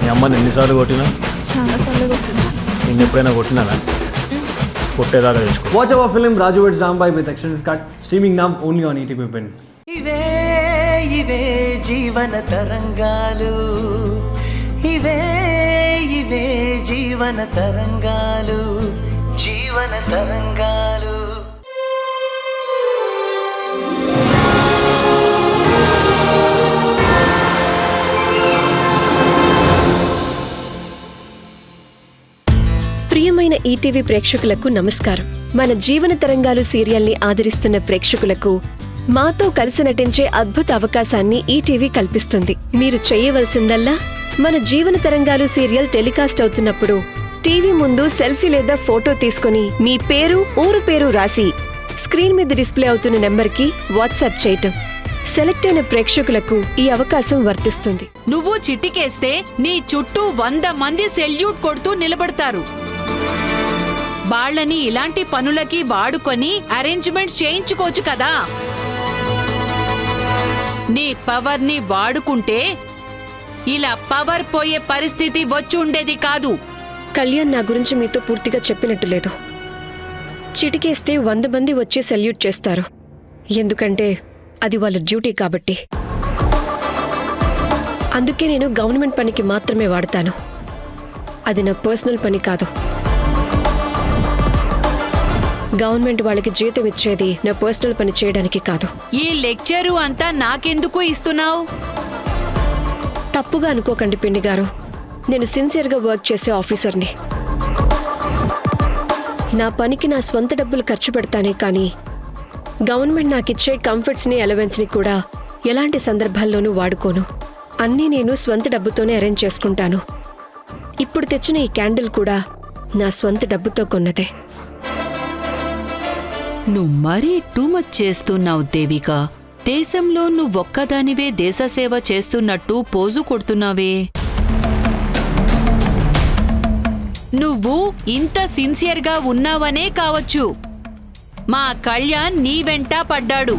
మీ అమ్మని ఎన్నిసార్లు కొట్టినా? చాలాసార్లు కొట్టినా. నేను ఎప్పుడైనా కొట్టినానా? కొట్టేదాకా తెచ్చుకో. Watch our film Raju vs. Zambai with extended cut, streaming now only on ETV Win. ఇవే ఇవే జీవన తరంగాలు, ఇవే ఇవే జీవన తరంగాలు, జీవన తరంగాలు. ప్రియమైన ఈటీవీ ప్రేక్షకులకు నమస్కారం. మన జీవన తరంగాలు సీరియల్ని ఆదరిస్తున్న ప్రేక్షకులకు మాతో కలిసి నటించే అద్భుత అవకాశాన్ని ఈటీవీ కల్పిస్తుంది. మీరు చేయవలసిందల్లా మన జీవన తరంగాలు సీరియల్ టెలికాస్ట్ అవుతున్నప్పుడు టీవీ ముందు సెల్ఫీ లేదా ఫోటో తీసుకుని మీ పేరు, ఊరు పేరు రాసి స్క్రీన్ మీద డిస్ప్లే అవుతున్న నెంబర్కి వాట్సాప్ చేయటం. సెలెక్ట్ అయిన ప్రేక్షకులకు ఈ అవకాశం వర్తిస్తుంది. నువ్వు చిట్టికేస్తే నీ చుట్టూ 100 మంది సెల్యూట్ కొడుతూ నిలబడతారు. వాళ్ళని ఇలాంటి పనులకి వాడుకొని అరేంజ్మెంట్స్ చేయించుకోవచ్చు కదా. నీ పవర్ ని వాడుకుంటే ఇలా పవర్ పోయే పరిస్థితి వచ్చి ఉండేది కాదు. కళ్యాణ్ నా గురించి మీతో పూర్తిగా చెప్పినట్టు లేదు. చిటికేస్తే 100 మంది వచ్చి సెల్యూట్ చేస్తారు. ఎందుకంటే అది వాళ్ళ డ్యూటీ కాబట్టి. అందుకే నేను గవర్నమెంట్ పనికి మాత్రమే వాడతాను. అది నా పర్సనల్ పని కాదు. గవర్నమెంట్ వాళ్ళకి జీతం ఇచ్చేది నా పర్సనల్ పని చేయడానికి కాదు. ఈ లెక్చరు అంతా నాకెందుకు ఇస్తున్నావు? తప్పుగా అనుకోకండి పిండి గారు. నేను సిన్సియర్గా వర్క్ చేసే ఆఫీసర్ని. నా పనికి నా స్వంత డబ్బులు ఖర్చు పెడతానే కానీ గవర్నమెంట్ నాకిచ్చే కంఫర్ట్స్ని, అలవెన్స్ని కూడా ఎలాంటి సందర్భాల్లోనూ వాడుకోను. అన్నీ నేను స్వంత డబ్బుతోనే అరేంజ్ చేసుకుంటాను. ఇప్పుడు తెచ్చిన ఈ క్యాండిల్ కూడా నా స్వంత డబ్బుతో కొన్నదే. నువ్వు మరీ టూ మచ్ చేస్తున్నావు దేవిక. దేశంలో నువ్వొక్కదానివే దేశసేవ చేస్తున్నట్టు పోజు కొడుతున్నావే. నువ్వు ఇంత సిన్సియర్గా ఉన్నావనే కావచ్చు మా కళ్యాణ్ నీ వెంట పడ్డాడు.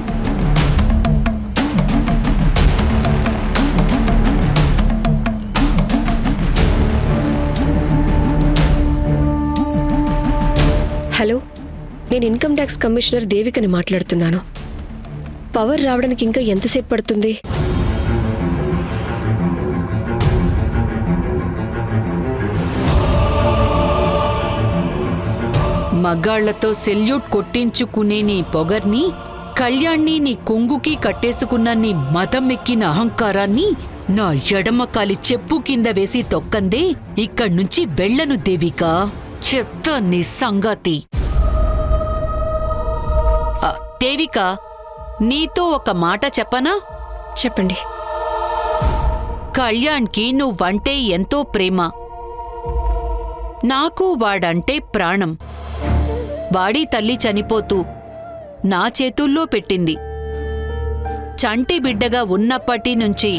హలో, నేను ఇన్కమ్ ట్యాక్స్ కమిషనర్ దేవికని మాట్లాడుతున్నాను. పవర్ రావడానికి ఇంకా ఎంతసేపు పడుతుంది? మగాళ్లతో సెల్యూట్ కొట్టించుకునే నీ పొగర్ని, కళ్యాణ్ని నీ కొంగుకి కట్టేసుకున్న నీ మతం ఎక్కిన అహంకారాన్ని నా ఎడమకాలి చెప్పు కింద వేసి తొక్కందే ఇక్కడ్నుంచి వెళ్ళను దేవిక. చెప్తా నీ సంగతి. దేవిక, నీతో ఒక మాట చెప్పనా? చెప్పండి. కళ్యాణ్కి నువ్వంటే ఎంతో ప్రేమ. నాకు వాడంటే ప్రాణం. వాడి తల్లి చనిపోతూ నా చేతుల్లో పెట్టింది. చంటి బిడ్డగా ఉన్నప్పటి నుంచి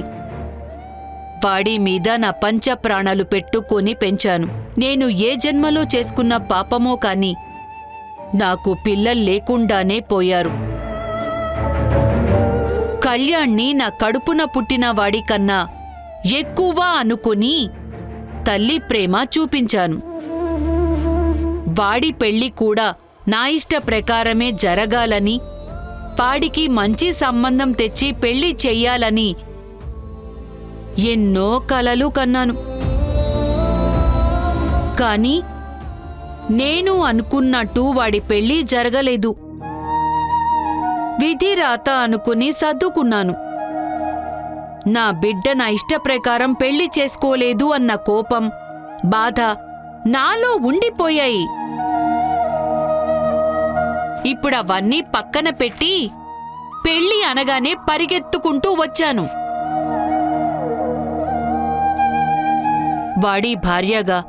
వాడి మీద నా పంచ ప్రాణాలు పెట్టుకొని పెంచాను. నేను ఏ జన్మలో చేసుకున్న పాపమో కాని నాకు పిల్లలు లేకుండానే పోయారు. కళ్యాణ్ని నా కడుపున పుట్టిన వాడికన్నా ఎక్కువ అనుకుని తల్లి ప్రేమ చూపించాను. వాడి పెళ్లి కూడా నా ఇష్ట ప్రకారమే జరగాలని, వాడికి మంచి సంబంధం తెచ్చి పెళ్లి చెయ్యాలని ఎన్నో కలలు కన్నాను. కాని నేను అనుకున్నట్టు వాడి పెళ్లి జరగలేదు. విధి రాత అనుకుని సర్దుకున్నాను. నా బిడ్డ నా ఇష్ట ప్రకారం పెళ్లి చేసుకోలేదు అన్న కోపం, బాధ నాలో ఉండిపోయాయి. ఇప్పుడవన్నీ పక్కన పెట్టి పెళ్లి అనగానే పరిగెత్తుకుంటూ వచ్చాను. వాడి భార్యగా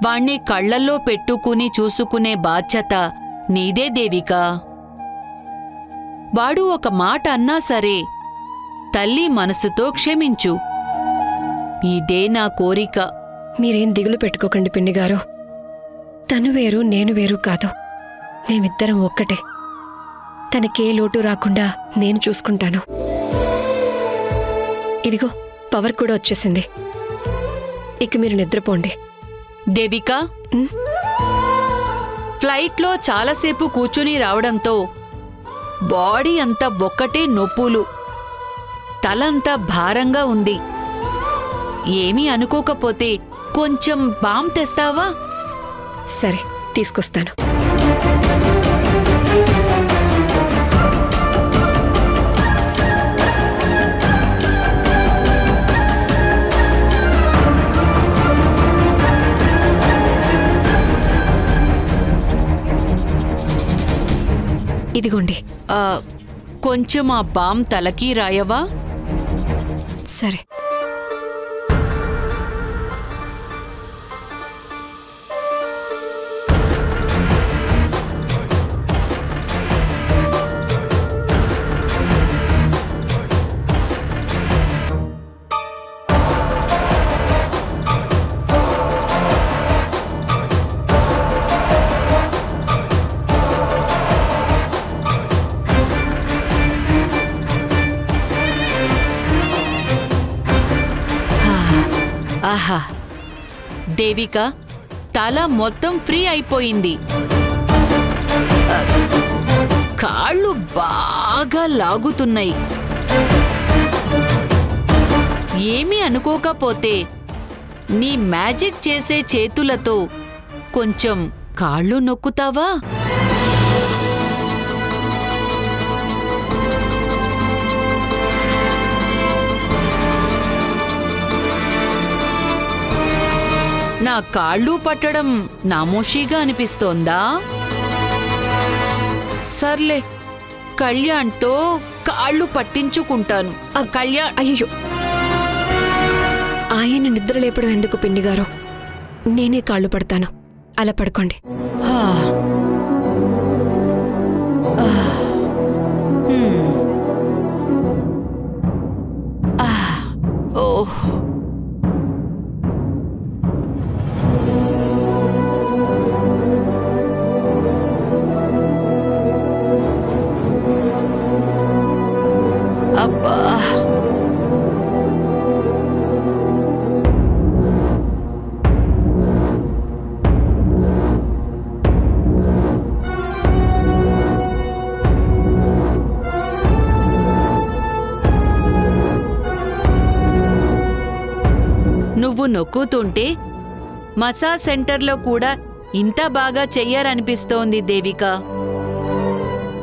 వాణ్ణి కళ్లల్లో పెట్టుకుని చూసుకునే బాధ్యత నీదే దేవిక. వాడు ఒక మాట అన్నా సరే తల్లి మనసుతో క్షమించు. ఇదే నా కోరిక. మీరేం దిగులు పెట్టుకోకండి పిండి గారు. తను వేరు, నేను వేరు కాదు. మేమిద్దరం ఒక్కటే. తనకే లోటు రాకుండా నేను చూసుకుంటాను. ఇదిగో పవర్ కూడా వచ్చేసింది. ఇక మీరు నిద్రపోండి. దేవిక, ఫ్లైట్లో చాలాసేపు కూర్చుని రావడంతో బాడీ అంతా ఒక్కటే నొప్పులు, తలంతా భారంగా ఉంది. ఏమీ అనుకోకపోతే కొంచెం బామ్ తెస్తావా? సరే, తీసుకొస్తాను. ఇదిగోండి. కొంచెం ఆ బామ్ తలకి రాయవా? సరే. ఆహా, దేవిక, తల మొత్తం ఫ్రీ అయిపోయింది. కాళ్ళు బాగా లాగుతున్నాయి. ఏమీ అనుకోకపోతే నీ మ్యాజిక్ చేసే చేతులతో కొంచెం కాళ్ళు నొక్కుతావా? నా కాళ్ళు పట్టడం నామోషీగా అనిపిస్తోందా? సర్లే, కళ్యాణ్తో కాళ్ళు పట్టించుకుంటాను. కళ్యాణ్, అయ్యో, ఆయన నిద్ర లేపడం ఎందుకు పిండి గారు? నేనే కాళ్ళు పడతాను. అలా పడుకోండి. ఓహ్, అబ్బా, నువ్వు నొక్కుతుంటే మసాజ్ సెంటర్లో కూడా ఇంత బాగా చెయ్యారనిపిస్తోంది దేవిక.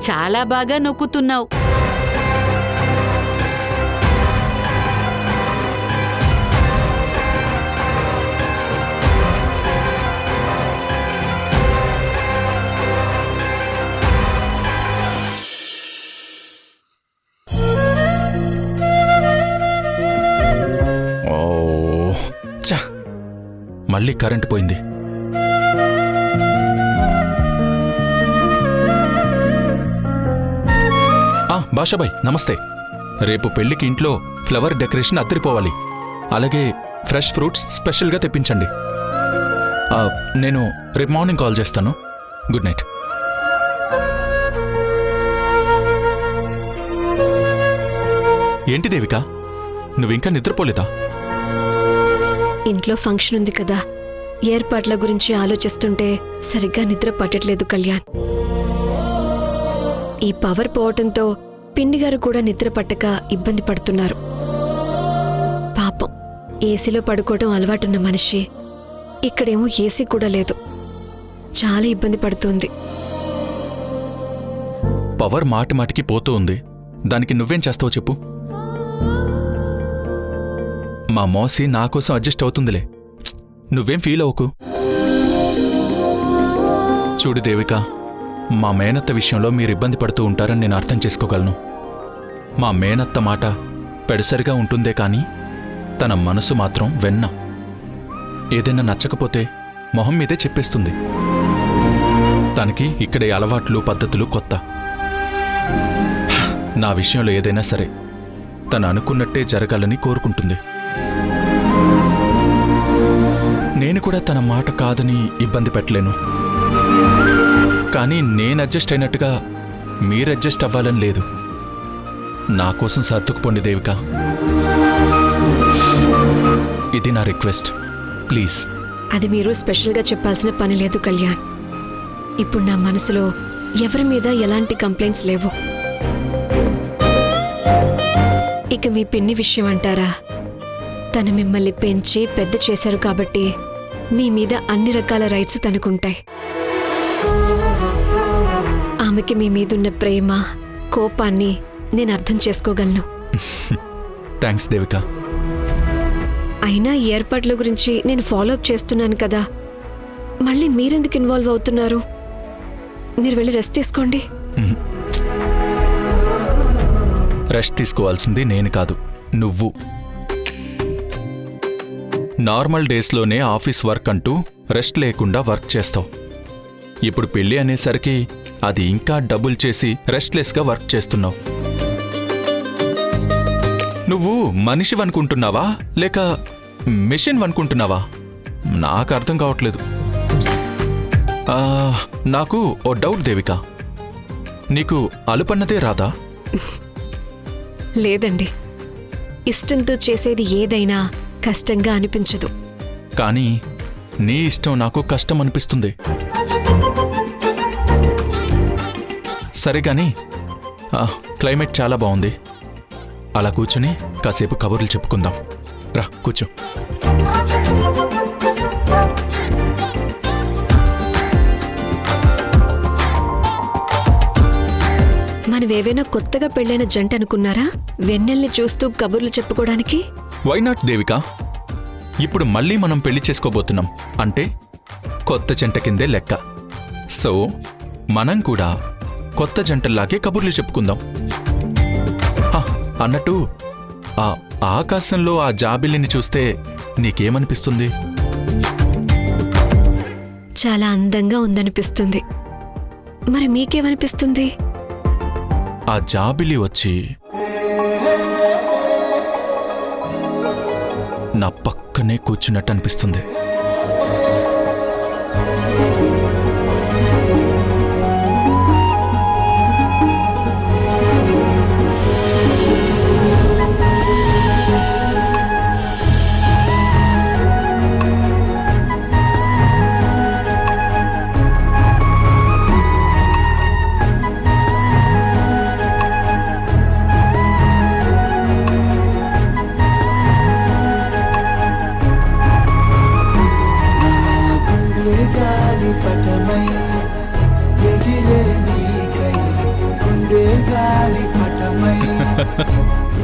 చాలా బాగా నొక్కుతున్నావు. మళ్ళీ కరెంటు పోయింది. బాషాబాయ్, నమస్తే. రేపు పెళ్లికి ఇంట్లో ఫ్లవర్ డెకరేషన్ అద్దరిపోవాలి. అలాగే ఫ్రెష్ ఫ్రూట్స్ స్పెషల్గా తెప్పించండి. నేను రేపు మార్నింగ్ కాల్ చేస్తాను. Good night. ఏంటి దేవిక, నువ్వింకా నిద్రపోలేదా? ఇంట్లో ఫంక్షన్ ఉంది కదా, ఏర్పాట్ల గురించి ఆలోచిస్తుంటే సరిగ్గా నిద్ర పట్టట్లేదు కళ్యాణ్. ఈ పవర్ పోవటంతో పిండిగారు కూడా నిద్ర పట్టక ఇబ్బంది పడుతున్నారు. పాపం, ఏసీలో పడుకోవడం అలవాటున్న మనిషి ఇక్కడేమో ఏసీ కూడా లేదు. చాలా ఇబ్బంది పడుతోంది. పవర్ మాటి మాటికి పోతూ ఉంది. దానికి నువ్వేం చేస్తావో చెప్పు. మా మోసి నా కోసం అడ్జస్ట్ అవుతుందిలే, నువ్వేం ఫీల్ అవ్వకు. చూడు దేవిక, మా మేనత్త విషయంలో మీరు ఇబ్బంది పడుతూ ఉంటారని నేను అర్థం చేసుకోగలను. మా మేనత్త మాట పెడసరిగా ఉంటుందే కానీ తన మనసు మాత్రం వెన్న. ఏదైనా నచ్చకపోతే మొహం మీదే చెప్పేస్తుంది. తనకి ఇక్కడే అలవాట్లు పద్ధతులు కొత్త. నా విషయంలో ఏదైనా సరే తను అనుకున్నట్టే జరగాలని కోరుకుంటుంది. నేను కూడా తన మాట కాదని ఇబ్బంది పెట్టలేను. కానీ నేను అడ్జస్ట్ అయినట్టుగా మీరు అడ్జస్ట్ అవ్వాలని లేదు. నా కోసం సర్దుకుపోండి దేవిక, ఇది నా రిక్వెస్ట్. ప్లీజ్. అది మీరు స్పెషల్గా చెప్పాల్సిన పని లేదు కళ్యాణ్. ఇప్పుడు నా మనసులో ఎవరి మీద ఎలాంటి కంప్లైంట్స్ లేవు. ఇక మీ పిన్ని విషయం అంటారా? తను మిమ్మల్ని పెంచి పెద్ద చేశారు కాబట్టి మీ మీద అన్ని రకాల రైట్స్ తనకుంటాయి. ఆమెకి మీ మీదున్న ప్రేమ, కోపాన్ని నేను అర్థం చేసుకోగలను. థ్యాంక్స్ దేవిక. అయినా ఈ ఏర్పాట్ల గురించి నేను ఫాలో అప్ చేస్తున్నాను కదా, మళ్ళీ మీరెందుకు ఇన్వాల్వ్ అవుతున్నారు? మీరు వెళ్ళి రెస్ట్ తీసుకోండి. రెస్ట్ తీసుకోవాల్సింది నేను కాదు, నువ్వు. నార్మల్ డేస్లోనే ఆఫీస్ వర్క్ అంటూ రెస్ట్ లేకుండా వర్క్ చేస్తావు. ఇప్పుడు పెళ్ళి అనేసరికి అది ఇంకా డబుల్ చేసి రెస్ట్లెస్గా వర్క్ చేస్తున్నావు. నువ్వు మనిషివనుకుంటున్నావా లేక మెషిన్ అనుకుంటున్నావా? నాకు అర్థం కావట్లేదు. నాకు ఓ డౌట్ దేవిక, నీకు అలుపన్నదే రాదా? లేదండి, ఇష్టంతో చేసేది ఏదైనా కష్టంగా అనిపించదు. కానీ నీ ఇష్టం నాకు కష్టం అనిపిస్తుంది. సరే కానీ క్లైమేట్ చాలా బాగుంది. అలా కూర్చుని కాసేపు కబుర్లు చెప్పుకుందాం. రా కూర్చో. మనవేవైనా కొత్తగా పెళ్ళైన జంట అనుకున్నారా వెన్నెల్ని చూస్తూ కబుర్లు చెప్పుకోవడానికి? Why not Devika? ఇప్పుడు మళ్ళీ మనం పెళ్లి చేసుకోబోతున్నాం అంటే కొత్త జంట కిందే లెక్క. సో మనం కూడా కొత్త జంటల్లాగే కబుర్లు చెప్పుకుందాం. అన్నట్టు ఆ ఆకాశంలో ఆ జాబిల్లిని చూస్తే నీకేమనిపిస్తుంది? చాలా అందంగా ఉందనిపిస్తుంది. మరి మీకేమనిపిస్తుంది? ఆ జాబిలి వచ్చి నా పక్కనే కూర్చున్నట్టు అనిపిస్తుంది.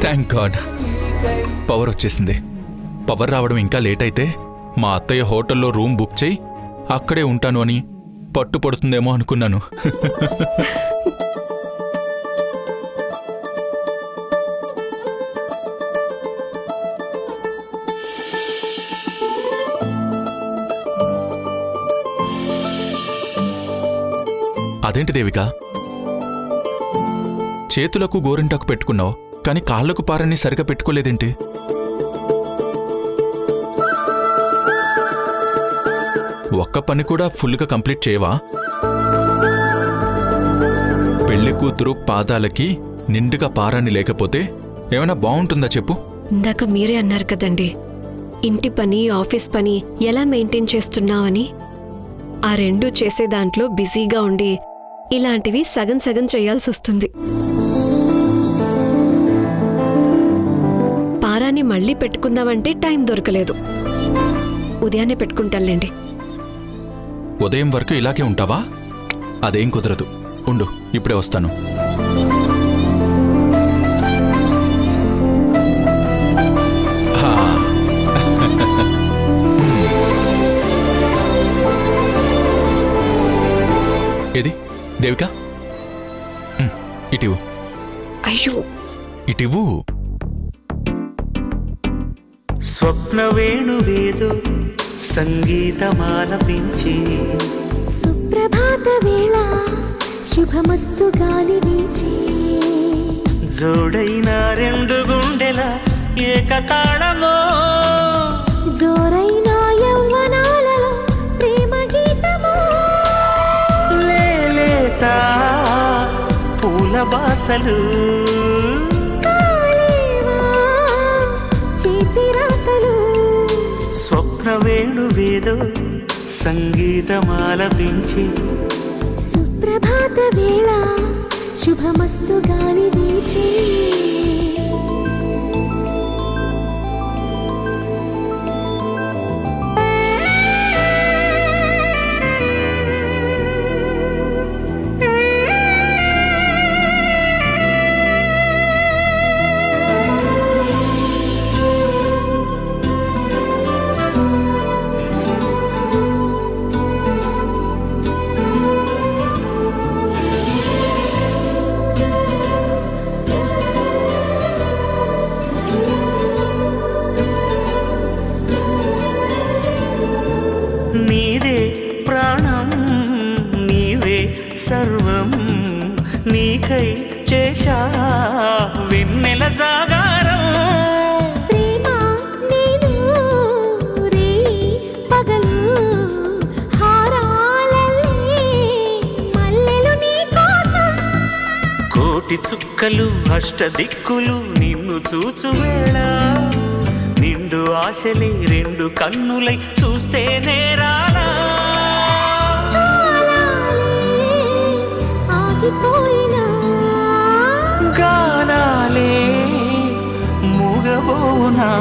థ్యాంక్ గాడ్, పవర్ వచ్చేసింది. పవర్ రావడం ఇంకా లేట్ అయితే మా అత్తయ్య హోటల్లో రూమ్ బుక్ చేయి అక్కడే ఉంటాను అని పట్టుపడుతుందేమో అనుకున్నాను. అదేంటి దేవిక, చేతులకు గోరింటాకు పెట్టుకున్నావు కానీ కాళ్లకు పారని సరిగా పెట్టుకోలేదేంటి? ఒక్క పని కూడా ఫుల్గా కంప్లీట్ చేయవా? పెళ్లి కూతురు పాదాలకి నిండుగా పారాని లేకపోతే ఏమైనా బాగుంటుందా చెప్పు? ఇందాక మీరే అన్నారు కదండి, ఇంటి పని ఆఫీస్ పని ఎలా మెయింటైన్ చేస్తున్నావని. ఆ రెండూ చేసే దాంట్లో బిజీగా ఉండి ఇలాంటివి సగం సగం చేయాల్సి వస్తుంది. పారాన్ని మళ్ళీ పెట్టుకుందామంటే టైం దొరకలేదు. ఉదయాన్నే పెట్టుకుంటానులేండి. ఉదయం వరకు ఇలాగే ఉంటావా? అదేం కుదరదు, ఉండు ఇప్పుడే వస్తాను. ఏది దేవిక, ఇటివు. అయ్యో, ఇటివు. స్వప్న వేణువేదో సంగీతమాలపించి సుప్రభాత వేళ శుభమస్తు గాలి వీచి జోడైన రెండు గుండెల ఏకతాళమో జోరైన యవ్వనాలలో ప్రేమ గీతమో లేలేత పూల బాసలు కాలేవా చేతి రాతలు స్వప్న వేణువేదో సంగీతమాలపించి సుప్రభాత వేళ శుభమస్తు గాలి వీచే నీవే ప్రాణం నీవే సర్వం నీకై చేశా వెన్నెల జాగారం ప్రేమ నేను రే పగలు హారాలల్లే మల్లెలు నీ కోసం కోటి చుక్కలు అష్టదిక్కులు నిన్ను చూచువేళ నిండు ఆశలే రెండు కన్నులై చూస్తే నేరాలా ఆగిపోయినా గానాలే మూగబోనా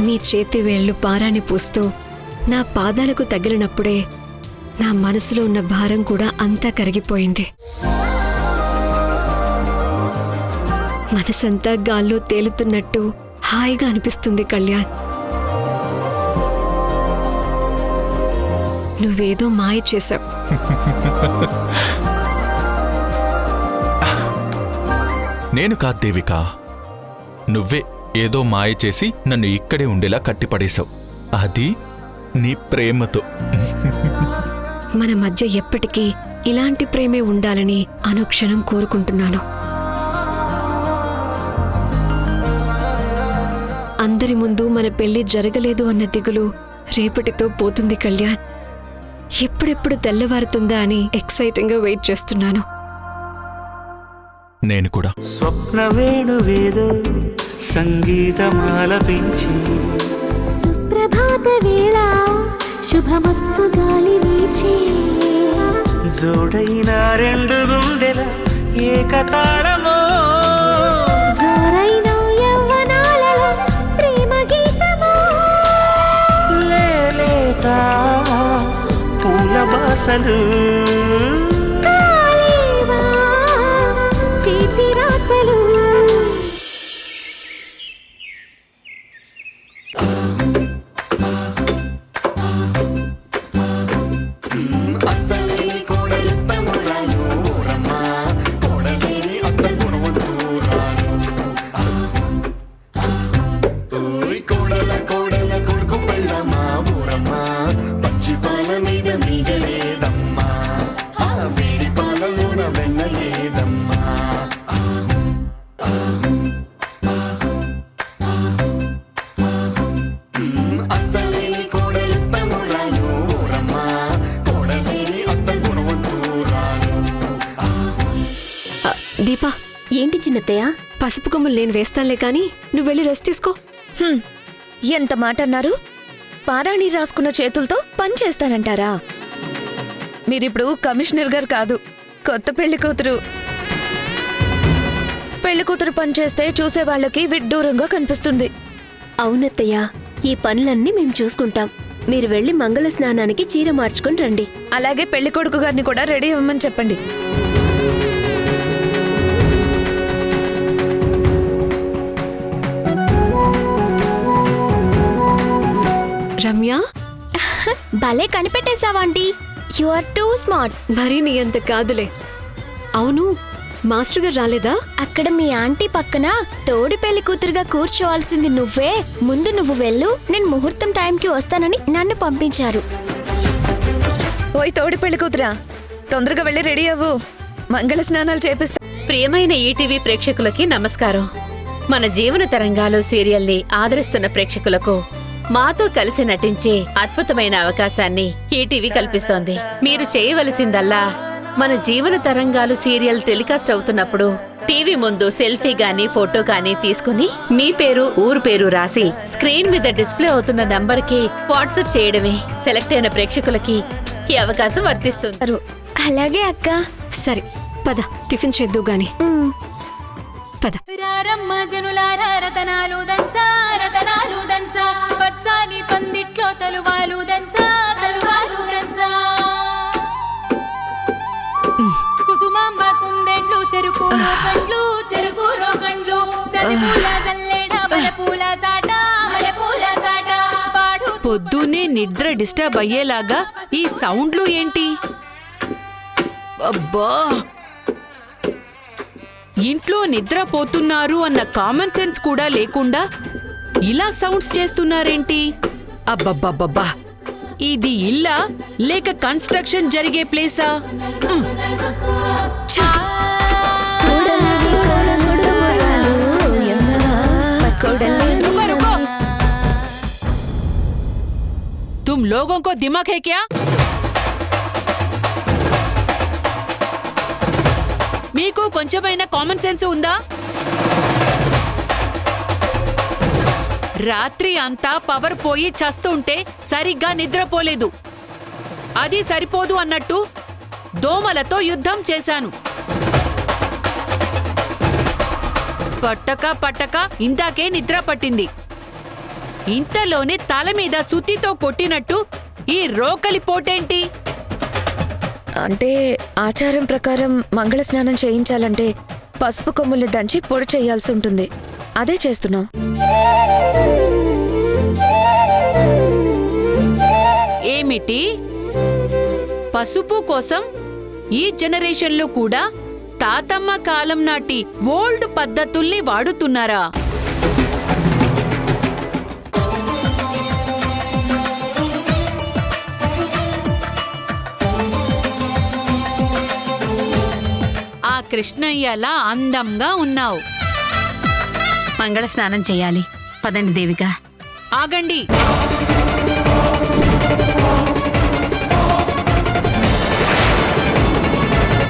నీ చేతి వేళ్లు పారాని పూస్తూ నా పాదాలకు తగిలినప్పుడే నా మనసులో ఉన్న భారం కూడా అంతా కరిగిపోయింది. మనసంతా గాల్లో తేలుతున్నట్టు హాయిగా అనిపిస్తుంది కళ్యాణ్. నువ్వేదో మాయ చేశావు. నేను కాదు దేవిక, నువ్వే ఏదో మాయ చేసి నన్ను ఇక్కడే ఉండేలా కట్టిపడేశావు. అది నీ ప్రేమతో. మన మధ్య ఎప్పటికీ ఇలాంటి ప్రేమే ఉండాలని అనుక్షణం కోరుకుంటున్నాను. అందరి ముందు మన పెళ్లి జరగలేదు అన్న దిగులు రేపటితో పోతుంది కళ్యాణ్. ఎప్పుడెప్పుడు తెల్లవారుతుందా అని ఎక్సైటింగ్ గా వెయిట్ చేస్తున్నాను. నేను కూడా. స్వప్న వేణువేదో సంగీతమాలపించి సుప్రభాత వేళ శుభమస్తు గాలి వీచే జోడైన రెండు గుండెల ఏకతాళమో జోరైన యవ్వనాలలో ప్రేమ గీతమో లేలేత పూల బాసలు కాలేవా చేతి రాతలు దీపా, ఏంటి చిన్నత్తయ్య? పసుపు కొమ్ములు నేను వేస్తానులే కానీ నువ్వు వెళ్ళి రెస్ట్ తీసుకో. ఎంత మాట అన్నారు? పారాణి రాసుకున్న చేతులతో పని చేస్తానంటారా? మీరిప్పుడు కమిషనర్ గారు కాదు, కొత్త పెళ్లి కూతురు. పెళ్లి కూతురు పని చేస్తే చూసేవాళ్ళకి విడ్డూరంగా కనిపిస్తుంది. అవునత్తయ్య, ఈ పనులన్నీ మేం చూసుకుంటాం. మీరు వెళ్ళి మంగళ స్నానానికి చీర మార్చుకుని రండి. అలాగే పెళ్లి కొడుకు గారిని కూడా రెడీ అవ్వమని చెప్పండి. రమ్య, భలే కనిపెట్టేశావా aunty? You are too smart. మరీ నీ అంత కాదులే. అవును, మాస్టర్ గారు రాలేదా? అక్కడ మీ ఆంటీ పక్కన తోడి పెళ్లి కూతురుగా కూర్చోవాల్సింది నువ్వే. ముందు నువ్వు వెళ్ళు, నేను ముహూర్తం టైంకి వస్తానని నన్ను పంపించారు. ఓయ్ తోడి పెళ్లి కూతురా, తొందరగా వెళ్ళి రెడీ అవ్వు, మంగళ స్నానాలు చేపిస్తా. ప్రియమైన ఈటీవీ ప్రేక్షకులకి నమస్కారం. మన జీవన తరంగాలు సీరియల్ని ఆదరిస్తున్న ప్రేక్షకులకు మాతో కలిసి నటించే అద్భుతమైన అవకాశాన్ని ఈటీవీ కల్పిస్తోంది. మీరు చేయవలసిందల్లా మన జీవన తరంగాలు సీరియల్ టెలికాస్ట్ అవుతున్నప్పుడు టీవీ ముందు సెల్ఫీ గానీ ఫోటో గానీ తీసుకుని మీ పేరు ఊరు పేరు రాసి స్క్రీన్ మీద డిస్ప్లే అవుతున్న నంబర్కి వాట్సాప్ చేయడమే. సెలెక్ట్ అయిన ప్రేక్షకులకి ఈ అవకాశం వర్తిస్తుంది. అలాగే అక్క. సరే పద, టిఫిన్ చేద్దు గాని. పద. రతనాలు దంచా రతనాలు దంచా, పచ్చాని పందిట్లో తలువాలు దంచా తలువాలు దంచా, కుసుమాంబ కుందెండ్లు చెరుకు రోకండ్లు చెరుకు రోకండ్లు, చదిపూల జల్లేడ మలపూల చాట మలపూల చాట పాడు. పొద్దున్నే నిద్ర డిస్టర్బ్ అయ్యేలాగా ఈ సౌండ్లు ఏంటి? అబ్బా, ఇంట్లో నిద్రపోతున్నారు అన్న కామన్ సెన్స్ కూడా లేకుండా ఇలా సౌండ్స్ చేస్తున్నారేంటి? అబ్బబ్బబ్బబ్బా, ఇది ఇల్లా లేక కన్స్ట్రక్షన్ జరిగే ప్లేసా? तुम लोगों को दिमाग है क्या? మీకు కొంచెమైనా కామన్ సెన్స్ ఉందా? రాత్రి అంతా పవర్ పోయి చస్తుంటే సరిగ్గా నిద్రపోలేదు. అది సరిపోదు అన్నట్టు దోమలతో యుద్ధం చేశాను. పట్టక ఇందాకే నిద్ర పట్టింది. ఇంతలోనే తల మీద సుత్తితో కొట్టినట్టు ఈ రోకలి పోటేంటి? అంటే ఆచారం ప్రకారం మంగళ స్నానం చేయించాలంటే పసుపు కొమ్ముల్ని దంచి పొడి చేయాల్సి ఉంటుంది. అదే చేస్తున్నాం. ఏమిటి? పసుపు కోసం ఈ జనరేషన్లో కూడా తాతమ్మ కాలం నాటి ఓల్డ్ పద్ధతుల్ని వాడుతున్నారా? ఆ కృష్ణయ్యలా అందంగా ఉన్నావు. మంగళ స్నానం చేయాలి. పదండి దేవిక. ఆగండి.